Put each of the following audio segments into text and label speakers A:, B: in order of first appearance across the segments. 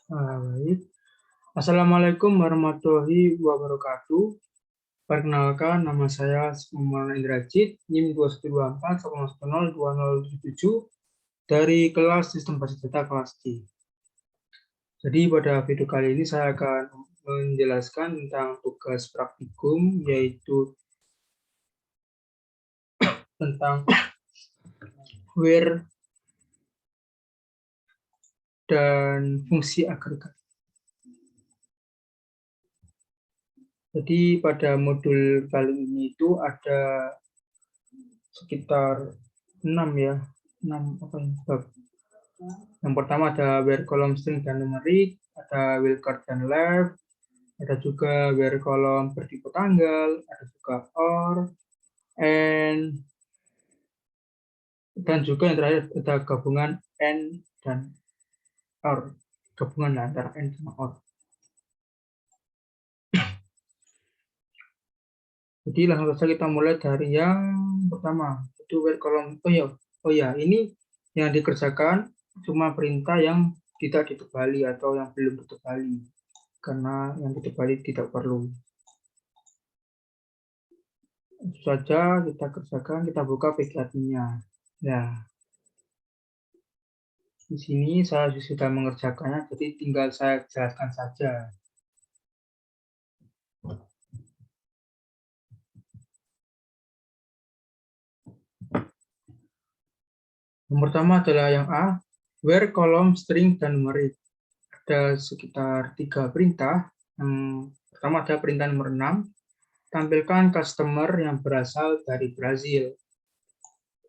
A: Baik. Assalamualaikum warahmatullahi wabarakatuh. Perkenalkan, nama saya Muhammad Indrajit, NIM 212410102077 dari kelas Sistem Basis Data kelas D. Jadi pada video kali ini saya akan menjelaskan tentang tugas praktikum, yaitu tentang where dan fungsi agregat. Jadi pada modul kali ini itu ada sekitar 6 ya, 6 apa ini, bab. Yang pertama ada where column string dan numerik, ada wildcard dan left, ada juga where column bertipe tanggal, ada juga or, and, dan juga yang terakhir ada gabungan and dan or, gabungan antara and sama or. Jadi langsung saja kita mulai dari yang pertama, itu where column. Oh ya, ini yang dikerjakan cuma perintah yang tidak ditebali atau yang belum ditebali, karena yang ditebali tidak perlu. Itu saja kita kerjakan, kita buka PKT-nya. Nah, di sini saya sudah mengerjakannya, jadi tinggal saya jelaskan saja. Yang pertama adalah yang A, where column string dan numerik. Ada sekitar 3 perintah. Yang pertama ada perintah nomor 6, tampilkan customer yang berasal dari Brazil.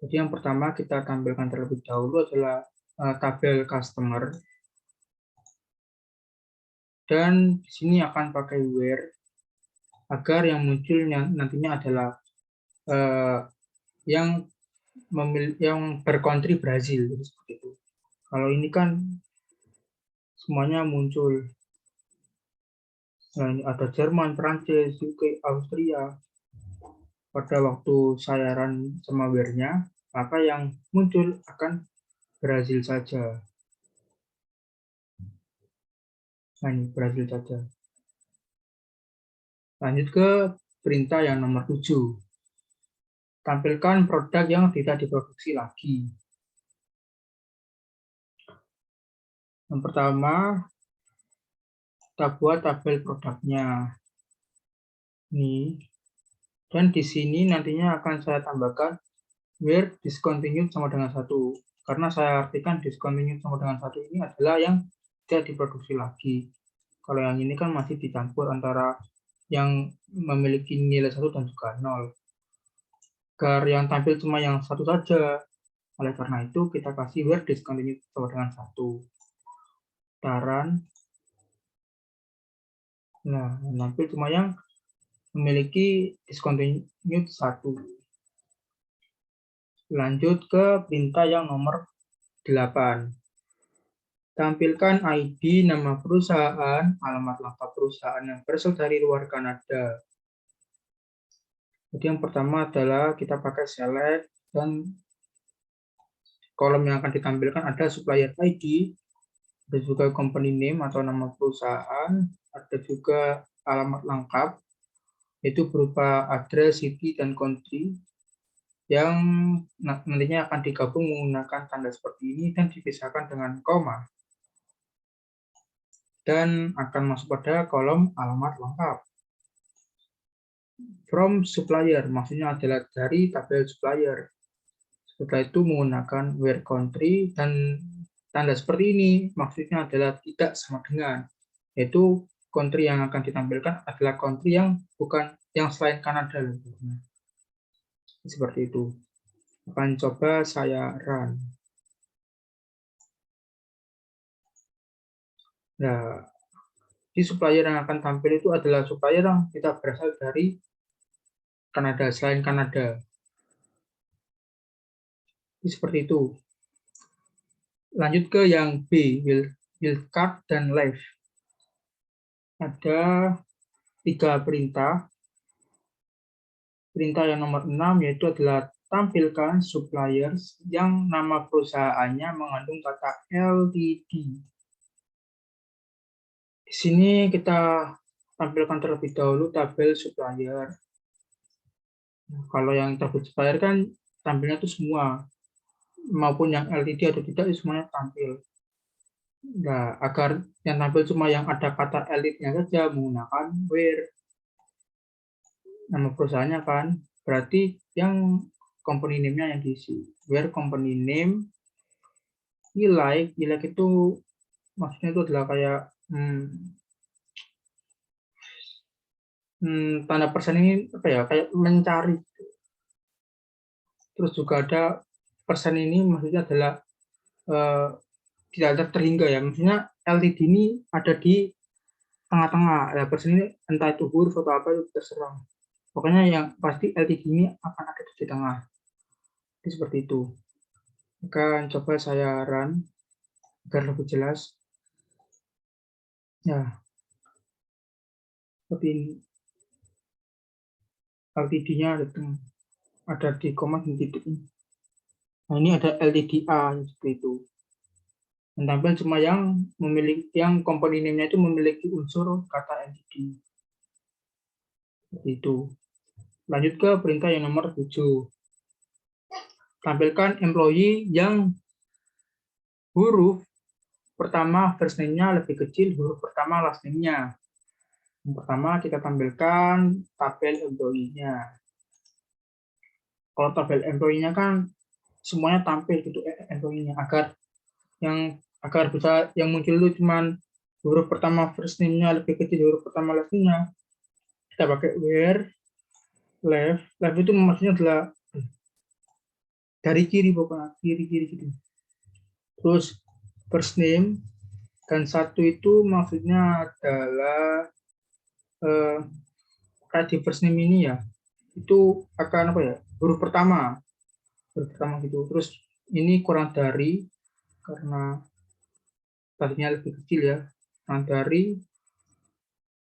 A: Jadi yang pertama kita tampilkan terlebih dahulu adalah tabel customer. Dan di sini akan pakai where agar yang muncul nantinya adalah yang berkontri Brazil, seperti itu. Kalau ini kan semuanya muncul. Nah, ini ada Jerman, Prancis, UK, Austria. Pada waktu saya run sama where-nya, maka yang muncul akan Brazil saja. Nah, ini Brazil saja. Lanjut ke perintah yang nomor 7. Tampilkan produk yang tidak diproduksi lagi. Yang pertama, kita buat tabel produknya. Ini. Dan di sini nantinya akan saya tambahkan where discontinued sama dengan 1. Karena saya artikan discontinued sama dengan 1 ini adalah yang tidak diproduksi lagi. Kalau yang ini kan masih dicampur antara yang memiliki nilai 1 dan juga 0. Agar yang tampil cuma yang 1 saja. Oleh karena itu kita kasih where discontinued sama dengan 1. Taran. Nah, tampil cuma yang memiliki discontinued 1. Lanjut ke perintah yang nomor 8. Tampilkan ID nama perusahaan, alamat lengkap perusahaan yang berasal dari luar Kanada. Jadi yang pertama adalah kita pakai select, dan kolom yang akan ditampilkan ada supplier ID, ada juga company name atau nama perusahaan, ada juga alamat lengkap, itu berupa address, city, dan country, yang nantinya akan digabung menggunakan tanda seperti ini dan dipisahkan dengan koma. Dan akan masuk pada kolom alamat lengkap. From supplier, maksudnya adalah dari tabel supplier. Setelah itu menggunakan where country, dan tanda seperti ini maksudnya adalah tidak sama dengan, yaitu country yang akan ditampilkan adalah country yang bukan yang selain Kanada. Seperti itu. Akan coba saya run. Nah, di supplier yang akan tampil itu adalah supplier yang tidak berasal dari Kanada, selain Kanada. Seperti itu. Lanjut ke yang B, wildcard dan left. Ada 3 perintah. Perintah yang nomor 6 yaitu adalah tampilkan suppliers yang nama perusahaannya mengandung kata LTD. Di sini kita tampilkan terlebih dahulu tabel supplier. Nah, kalau yang terbit supplier kan tampilnya itu semua, maupun yang LTD atau tidak, semuanya tampil. Nah, agar yang tampil cuma yang ada kata LTD-nya saja, menggunakan where. Nama perusahaannya kan, berarti yang company name-nya yang diisi. Where company name, like itu maksudnya itu adalah kayak tanda persen ini apa ya, kayak mencari. Terus juga ada persen ini maksudnya adalah tidak ada terhingga ya, maksudnya LTD ini ada di tengah-tengah ya, persen ini entah itu huruf atau apa itu terserah, pokoknya yang pasti LTD ini akan ada di tengah. Jadi seperti itu. Akan coba saya run agar lebih jelas ya, seperti ini. LTD-nya ada di koma dan titik ini. Nah, ini ada LTDA seperti itu. Dan tampil cuma yang memiliki, yang company name-nya itu memiliki unsur kata LTD. Seperti itu. Lanjut ke perintah yang nomor 7. Tampilkan employee yang huruf pertama first name-nya lebih kecil huruf pertama last name-nya. Yang pertama kita tampilkan tabel employee-nya. Kalau tabel employee-nya kan semuanya tampil gitu employee-nya, agar bisa yang muncul itu cuman huruf pertama first name-nya lebih kecil huruf pertama last name-nya. Kita pakai where left itu maksudnya adalah dari kiri, pokoknya kiri gitu. Terus first name dan satu itu maksudnya adalah kayak di first name ini ya, itu akan apa ya, huruf pertama gitu. Terus ini kurang dari, karena tadinya lebih kecil ya, kurang dari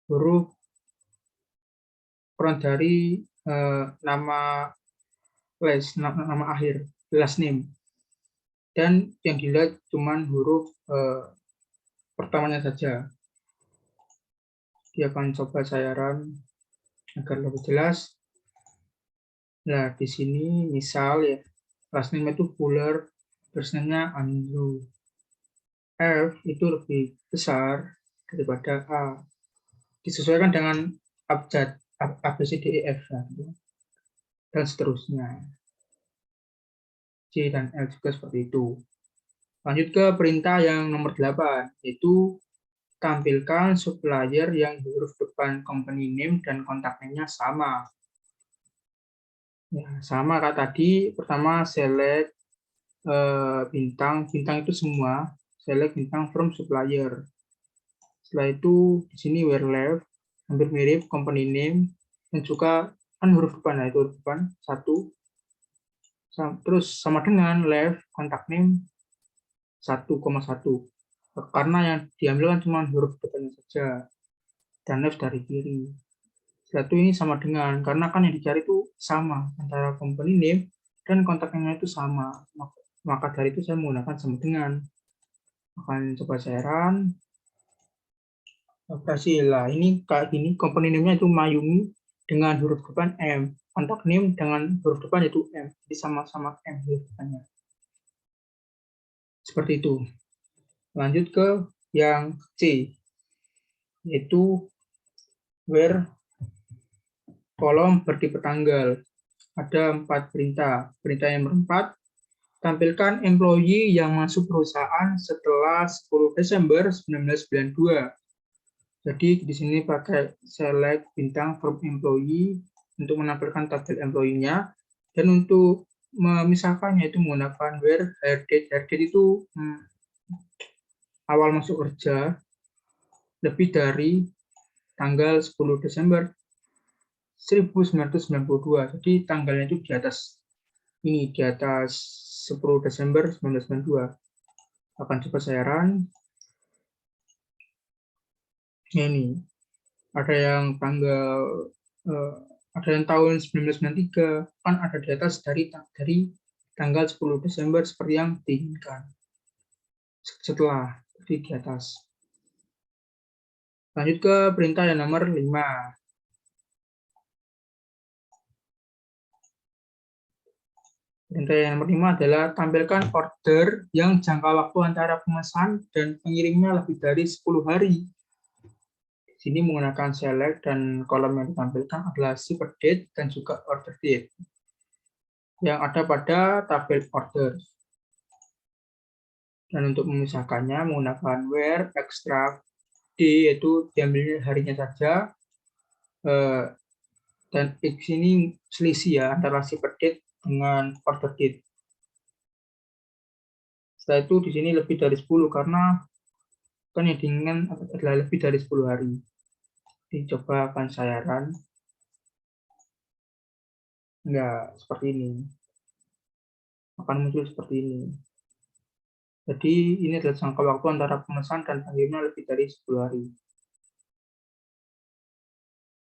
A: huruf, kurang dari nama nama akhir last name, dan yang dilihat cuman huruf pertamanya saja. Dia akan coba saya run agar lebih jelas. Nah, di sini misal ya, last name itu Fuller, first name-nya Andrew. F itu lebih besar daripada A. Disesuaikan dengan abjad A, B, C, D, E, F dan seterusnya. C dan L juga seperti itu. Lanjut ke perintah yang nomor 8, yaitu tampilkan supplier yang huruf depan company name dan kontak name-nya sama. Ya, sama kayak tadi, pertama select bintang itu semua, select bintang from supplier. Setelah itu di sini where left, hampir mirip company name, dan juga kan huruf depan, nah itu huruf depan 1, terus sama dengan left kontak name 1,1, karena yang diambil kan cuma huruf depannya saja, dan left dari kiri. Satu ini sama dengan, karena kan yang dicari itu sama antara company name dan kontak name itu sama, maka dari itu saya menggunakan sama dengan. Akan coba saya run. Berhasil lah. Ini kayak gini, company name-nya itu Mayumi dengan huruf depan M, kontak name dengan huruf depan itu M, jadi sama-sama M huruf depannya. Seperti itu. Lanjut ke yang C, yaitu where kolom bertipe tanggal. Ada 4 perintah. Perintah yang keempat, tampilkan employee yang masuk perusahaan setelah 10 Desember 1992. Jadi di sini pakai select bintang from employee untuk menampilkan tabel employee-nya, dan untuk memisahkannya itu menggunakan where hire date. Hire date itu awal masuk kerja lebih dari tanggal 10 Desember 1992. Jadi tanggalnya itu di atas ini, di atas 10 Desember 1992. Akan coba saya run. Ini ada yang tanggal ada yang tahun 1993, kan ada di atas dari tanggal 10 Desember seperti yang diinginkan. Setelah di atas. Lanjut ke perintah yang nomor 5. Perintah yang nomor 5 adalah tampilkan order yang jangka waktu antara pemesan dan pengirimnya lebih dari 10 hari. Di sini menggunakan select dan kolom yang ditampilkan adalah ship date dan juga order date yang ada pada tabel order. Dan untuk memisahkannya menggunakan where extract D, yaitu diambil harinya saja, dan X ini selisih ya antara ship date dengan order date. Setelah itu di sini lebih dari 10 karena kan yang diinginkan adalah lebih dari 10 hari. Dicoba akan saya run. Enggak, seperti ini. Akan muncul seperti ini. Jadi ini adalah jangka waktu antara pemesan dan pengirimnya lebih dari 10 hari.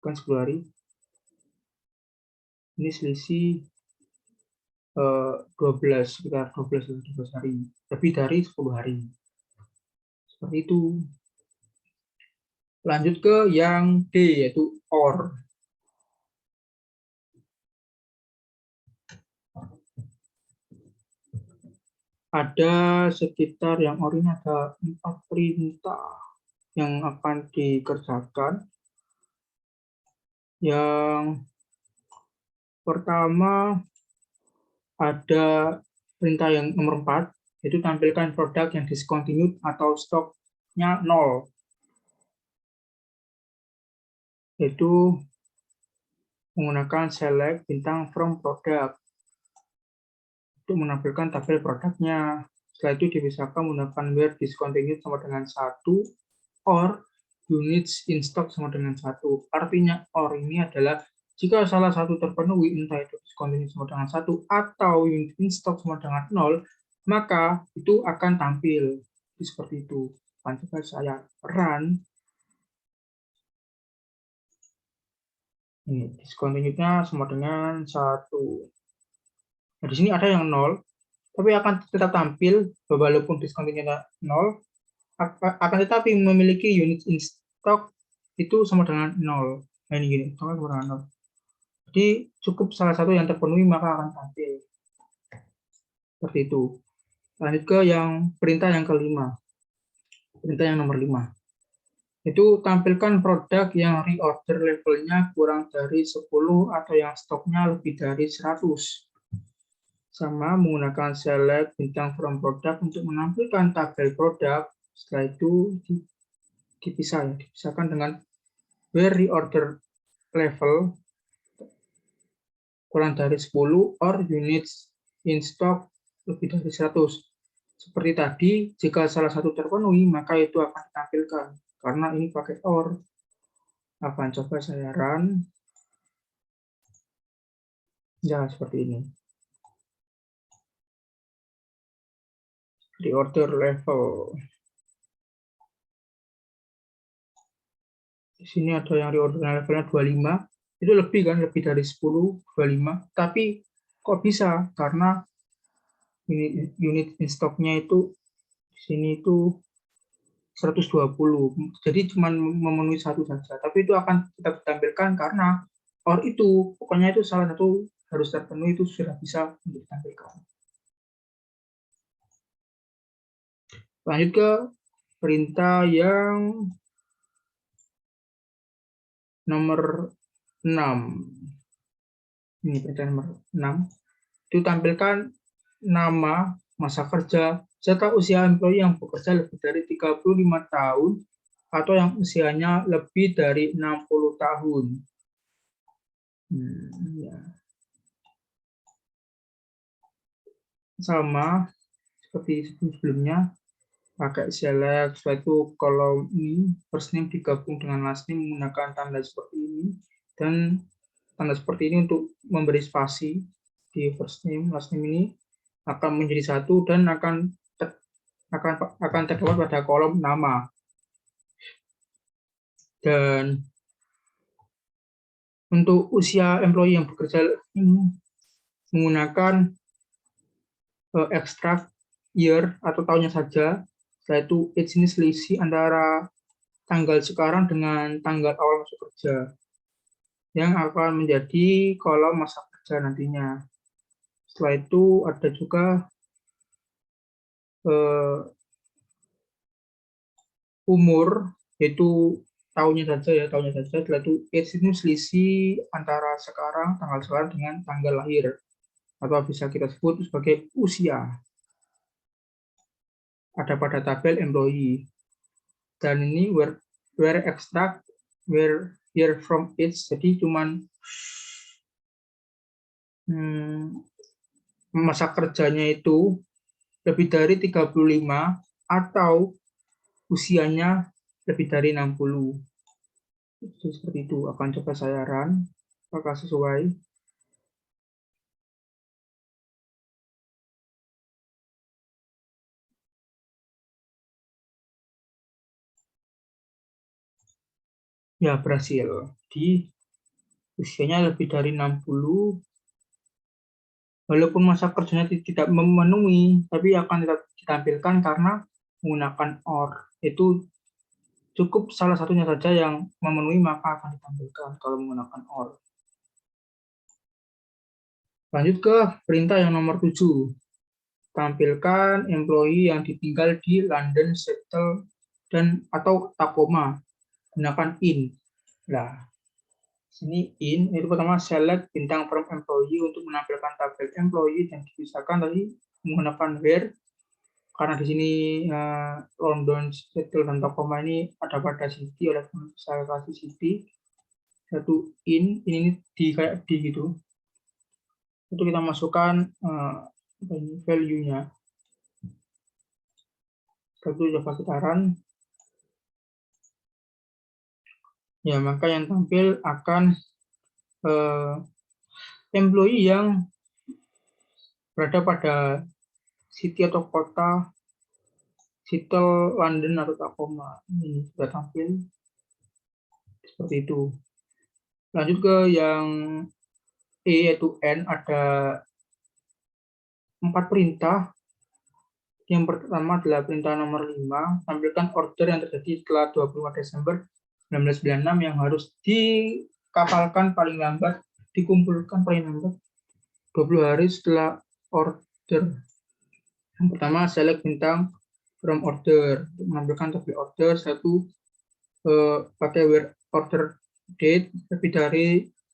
A: Kan 10 hari. Ini selisih 12, sekitar 12 hari. Lebih dari 10 hari. Seperti itu. Lanjut ke yang D, yaitu OR. Ada sekitar yang OR ini ada 4 perintah yang akan dikerjakan. Yang pertama ada perintah yang nomor 4, yaitu tampilkan produk yang discontinued atau stoknya 0. Yaitu menggunakan select bintang from product untuk menampilkan tabel produknya. Setelah itu dipisahkan menggunakan where discontinued sama dengan 1 or units in stock sama dengan 1. Artinya or ini adalah jika salah satu terpenuhi, entah itu discontinued sama dengan 1 atau unit in stock sama dengan 0, maka itu akan tampil seperti itu. Coba saya run. Ini discontinued-nya sama dengan 1. Nah, di sini ada yang 0, tapi akan tetap tampil walaupun discontinued-nya 0, akan tetapi memiliki unit in stock itu sama dengan 0. Nah, ini gini, sama dengan 0. Jadi cukup salah satu yang terpenuhi maka akan tampil. Seperti itu. Lanjut ke yang perintah yang kelima. Perintah yang nomor 5. Itu tampilkan produk yang reorder levelnya kurang dari 10 atau yang stoknya lebih dari 100. Sama menggunakan select bintang from product untuk menampilkan tabel produk. Setelah itu dipisahkan dengan where reorder level kurang dari 10 or units in stock lebih dari 100. Seperti tadi, jika salah satu terpenuhi, maka itu akan ditampilkan. Karena ini pakai or. Akan coba saya run. Ya, seperti ini. Reorder level. Di sini ada yang reorder levelnya 25. Itu lebih kan, lebih dari 10, 25. Tapi kok bisa? Karena unit in stock-nya itu di sini itu 120. Jadi cuma memenuhi satu saja. Tapi itu akan tetap ditampilkan karena or itu pokoknya itu salah satu harus terpenuhi, itu sudah bisa ditampilkan. Lanjut ke perintah yang nomor 6. Ini perintah nomor 6. Itu tampilkan nama, masa kerja, serta usia employee yang bekerja lebih dari 35 tahun atau yang usianya lebih dari 60 tahun. Ya. Sama seperti sebelumnya, pakai select, setelah itu kolom ini first name digabung dengan last name menggunakan tanda seperti ini, dan tanda seperti ini untuk memberi spasi di first name, last name ini akan menjadi satu dan akan terdapat pada kolom nama. Dan untuk usia employee yang bekerja ini menggunakan extract year atau tahunnya saja. Setelah itu age ini selisih antara tanggal sekarang dengan tanggal awal masuk kerja yang akan menjadi kolom masa kerja nantinya. Setelah itu ada juga umur, yaitu tahunnya saja ya, tahunnya saja. Setelah itu age itu selisih antara tanggal sekarang dengan tanggal lahir, atau bisa kita sebut sebagai usia. Ada pada tabel employee. Dan ini where extract where year from age, jadi cuman masa kerjanya itu lebih dari 35 atau usianya lebih dari 60. Jadi seperti itu. Akan coba saya run apakah sesuai. Ya, berhasil. Di usianya lebih dari 60, walaupun masa kerjanya tidak memenuhi, tapi akan tetap ditampilkan karena menggunakan OR. Itu cukup salah satunya saja yang memenuhi, maka akan ditampilkan kalau menggunakan OR. Lanjut ke perintah yang nomor 7. Tampilkan employee yang ditinggal di London, Seattle, dan atau Tacoma. Gunakan in. Nah, sini in itu pertama select bintang from employee untuk menampilkan tabel employee yang dipisahkan tadi menggunakan where, karena di sini London, Seattle, dan Tacoma ini ada pada city, oleh saya kasih city. Satu in ini di kayak di gitu. Itu kita masukkan value-nya. Satu coba kita run. Ya, maka yang tampil akan employee yang berada pada city atau kota Seattle, London, atau Tacoma. Ini sudah tampil seperti itu. Lanjut ke yang E, yaitu N. Ada 4 perintah. Yang pertama adalah perintah nomor 5. Tampilkan order yang terjadi setelah 25 Desember 1996 yang harus dikapalkan paling lambat, dikumpulkan paling lambat 20 hari setelah order. Yang pertama, select bintang from order. Untuk menampilkan tabel order, satu pakai where order date lebih dari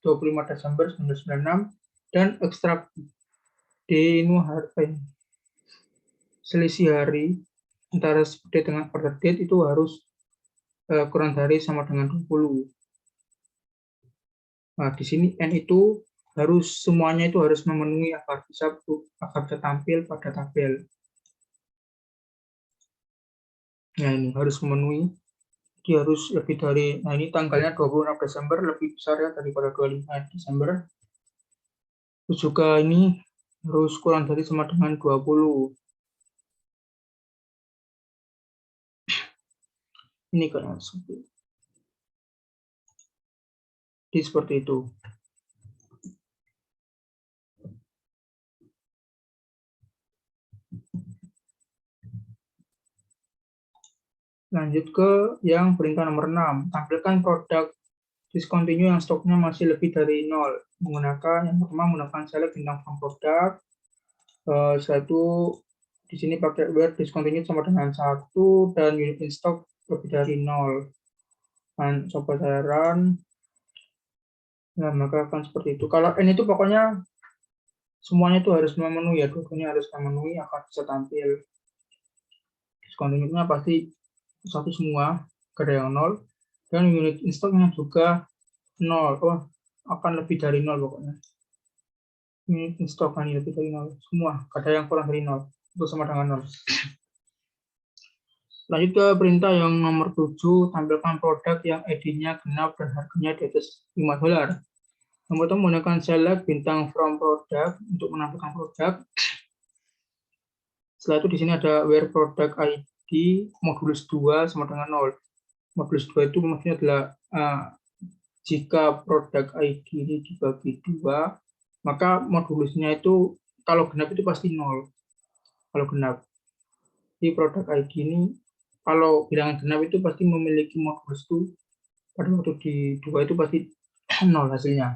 A: 25 Desember 1996 dan extract denu hari, selisih hari antara date dengan order date itu harus kurang dari sama dengan 20. Nah, di sini N itu harus semuanya itu harus memenuhi agar bisa tampil pada tabel. Nah, ini harus memenuhi. Dia harus lebih dari, nah ini tanggalnya 26 Desember, lebih besar ya daripada 25 Desember. Terus juga ini harus kurang dari sama dengan 20. Ini kan seperti itu. Lanjut ke yang perintah nomor 6. Tampilkan produk discontinue yang stoknya masih lebih dari 0. Menggunakan yang pertama menggunakan select bintang from produk. Setelah itu di sini pakai where discontinue sama dengan 1 dan unit in stock lebih dari 0. Dan coba saya run. Nah, maka akan seperti itu. Kalau N itu pokoknya semuanya itu harus memenuhi ya, dua-duanya harus memenuhi akan bisa tampil. Discontinue-nya pasti satu semua, gak ada yang 0. Dan unit in stock-nya juga 0. Oh, akan lebih dari 0 pokoknya. Unit in stock kan lebih dari 0. Semua, gak ada yang kurang dari 0. Itu sama dengan 0. Lanjut ke perintah yang nomor 7, tampilkan produk yang ID-nya genap dan harganya di atas $5. Yang pertama menggunakan select bintang from product untuk menampilkan produk. Setelah itu di sini ada where product ID modulus 2 sama dengan 0. Modulus 2 itu maksudnya adalah jika produk ID ini dibagi 2, maka modulusnya itu kalau genap itu pasti 0. Kalau genap. Di produk ID ini kalau bilangan genap itu pasti memiliki modulus itu pada waktu di 2 itu pasti 0 hasilnya.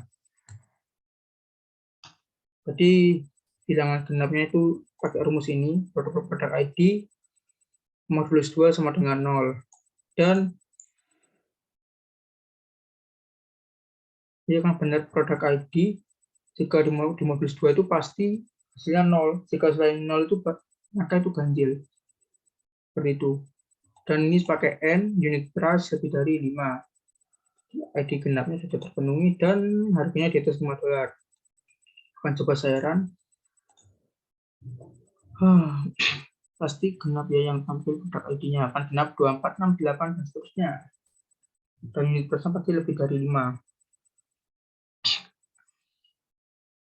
A: Jadi bilangan genapnya itu pakai rumus ini, produk ID modulus 2 sama dengan 0. Dan dia kan benar produk ID, jika di modulus 2 itu pasti hasilnya 0. Jika selain 0 itu maka itu ganjil. Seperti itu. Dan ini pakai N, unit price lebih dari 5. ID genapnya sudah terpenuhi dan harganya di atas $5. Akan coba saya run. Pasti genap ya yang tampil produk ID-nya. Akan genap 24, 6, 8, dan seterusnya. Dan unit price pasti lebih dari 5.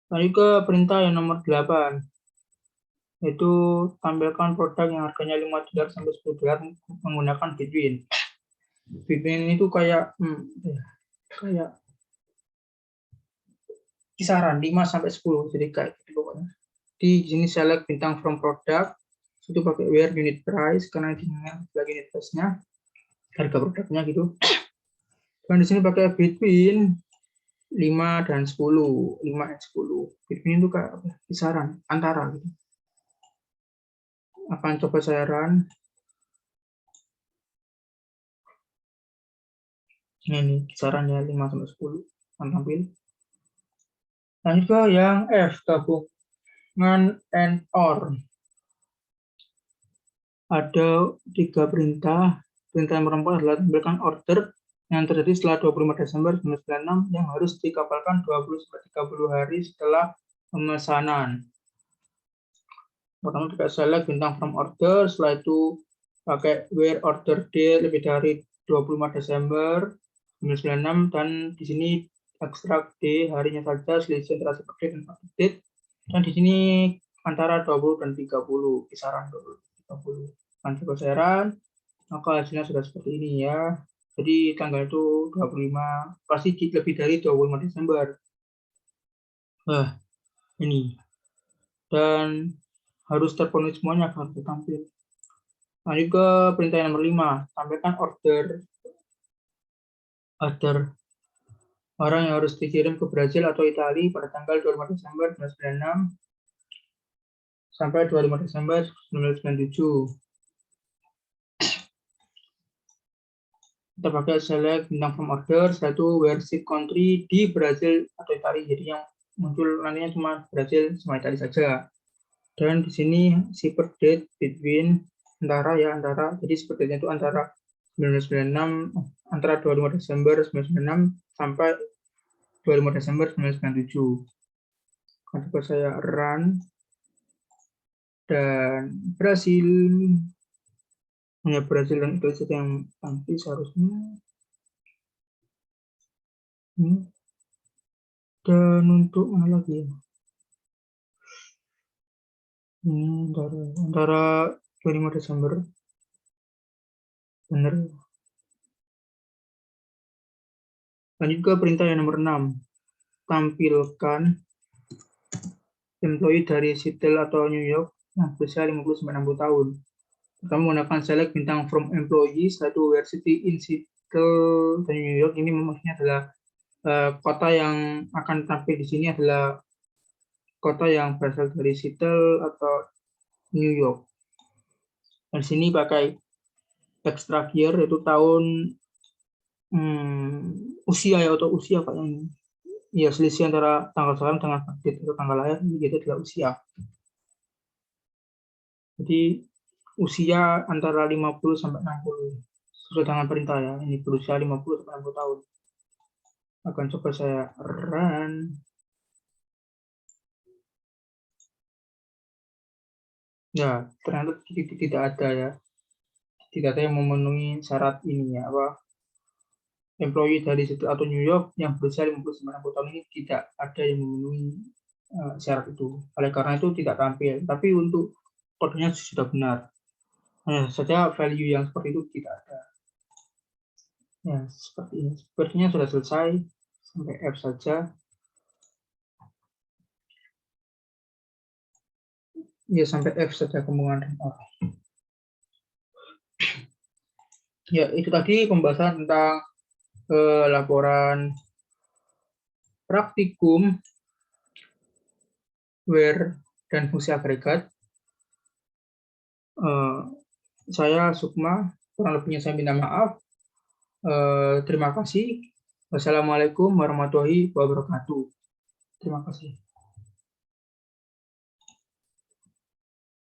A: Lalu ke perintah yang nomor 8. Yaitu tampilkan produk yang harganya $5 sampai $10 menggunakan Bitwin. Bitwin itu kayak kisaran 5 sampai 10, jadi kayak gitu pokoknya. Di sini select bintang from product, itu pakai where unit price karena di sini sebagai unit price-nya harga produknya gitu. Dan di sini pakai between 5 dan 10, 5 dan 10. Between itu kayak kisaran antara gitu. Akan coba saya run. Ini kisarannya 5 sampai 10 akan tampil. Lanjut ke yang F, gabungan and or. Ada 3 perintah. Perintah yang pertama adalah tampilkan order yang terjadi setelah 25 Desember 1996 yang harus dikapalkan 20-30 hari setelah pemesanan. Pertama kita select bintang from order, setelah itu pakai where order date lebih dari 25 Desember 1996 dan di sini ekstrak D harinya saja selisih antara seperti dan update dan di sini antara 20 dan 30 kisaran 20 30. Coba saya run, maka hasilnya sudah seperti ini ya. Jadi tanggal itu 25 pasti lebih dari 25 Desember. Ini dan harus terpenuhi semuanya agar tampil. Lanjut ke perintah yang nomor 5, tampilkan order barang yang harus dikirim ke Brazil atau Italia pada tanggal 25 Desember 1996 sampai 25 Desember 1997. Kita pakai select bintang from order, satu where ship country di Brazil atau Italia. Jadi yang muncul nantinya cuma Brazil sama Italia saja. Dan di sini shipper date between antara, jadi sepertinya itu antara 1996 antara 25 Desember 1996 sampai 25 Desember 1997. Coba saya run dan berhasil. Hanya Brazil dan Indonesia yang tampil seharusnya. Dan untuk mana lagi? Ini antara 25 Desember. Benar. Lanjut ke perintah yang nomor 6. Tampilkan employee dari Seattle atau New York yang berusia 50-60 tahun. Kamu menggunakan select bintang from employees, satu where city in Seattle dan New York. Ini maksudnya adalah kota yang akan tampil di sini adalah kota yang berasal dari Seattle atau New York. Dan sini pakai extract year yaitu tahun usia ya, atau usia Pak yang ya selisih antara tanggal sekarang dengan update atau tanggal lahir itu adalah usia. Jadi usia antara 50 sampai 60 sesuai dengan perintah ya. Ini berusia 50 sampai 60 tahun. Akan coba saya run. Ya, ternyata tidak ada ya. Tidak ada yang memenuhi syarat ini ya, apa? Employee dari Seattle atau New York yang berusia 50-60 tahun ini tidak ada yang memenuhi syarat itu. Oleh karena itu tidak tampil. Tapi untuk kodenya sudah benar. Hanya saja value yang seperti itu tidak ada. Ya, seperti ini. Sepertinya sudah selesai. Sampai F saja. Ya, sampai F saja kemungkinan. Ya, itu tadi pembahasan tentang laporan praktikum where dan fungsi agregat. Saya Sukma, kurang lebihnya saya minta maaf. Terima kasih. Wassalamualaikum warahmatullahi wabarakatuh. Terima kasih.